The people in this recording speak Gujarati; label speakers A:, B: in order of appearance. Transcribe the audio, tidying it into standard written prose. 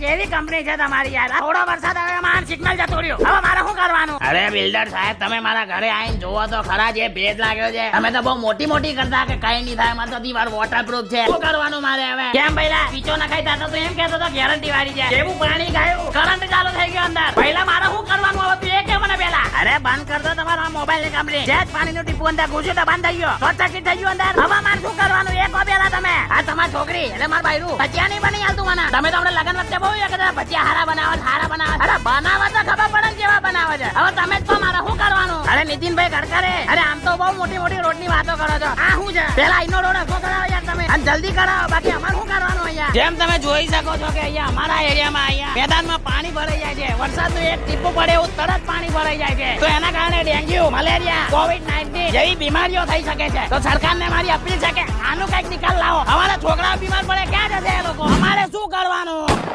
A: કેવી કંપની છે તમારી યાર? થોડો વરસાદ આવે માર સિગ્નલ જતો રહ્યો. હવે મારે શું કરવાનું? અરે બિલ્ડર સાહેબ, તમે મારા ઘરે આવીને જોવો તો ખરા, જે ભેજ લાગ્યો છે. તમે તો બહુ મોટી મોટી કરતા કે કઈ નહીં થાય, મારે તો દીવાલ વોટરપ્રૂફ છે. શું કરવાનું મારે હવે? કેમ પહેલા પીછો નખાઈ થતો તો એમ કહેતો તો ગેરંટી વાળી છે. કેવું પાણી ગાયું, કરંટ ચાલુ થઈ ગયો અંદર. પહેલા મારે શું કરવાનું હવે તું એ કે મને પહેલા? અરે બંધ કર દો તમારા મોબાઈલ ની કંપની. જે પાણીનું ટીપું અંદર ઘૂસ્યું તો બંધ થઈ ગયો, શોર્ટ સર્કિટ થઈ ગયું અંદર. હવે મારે શું કરવાનું એ કહો પહેલા તમે. આ તમારી છોકરી એટલે મારા બાયરું ભજીયા નહીં બની હાલતું મને. તમે તો હમણાં લગન વખતે બહુ એ કહેતા ભજીયા હારા બનાવે. અરે બનાવે તો ખબર પડે ને કેવા બનાવે છે. હવે તમે જ કહો મારે શું કરવાનું? અરે નીતિનભાઈ ગડકરે, અરે આમ તો બહુ મોટી મોટી રોડ ની વાતો કરો છો. આ શું છે? પેલા અહીંનો રોડ હરખો કરાવો યાર તમે, અને જલ્દી કરાવો, બાકી અમારે શું કરવાનું અહીંયા? જેમ તમે જોઈ શકો છો કે અહીંયા અમારા એરિયામાં અહીંયા મેદાનમાં પાણી ભરાઈ જાય છે. વરસાદનું એક ટીપું પડે એવું તરત પાણી ભરાઈ જાય છે. તો એના કારણે ડેન્ગ્યુ, મલેરિયા, કોવિડ-19 જેવી બીમારીઓ થઈ શકે છે. તો સરકારને મારી અપીલ છે કે આનું કઈક નિકાલ લાવો. અમારા છોકરાઓ બીમાર પડે ક્યાં જશે એ લોકો? અમારે શું કરવાનું?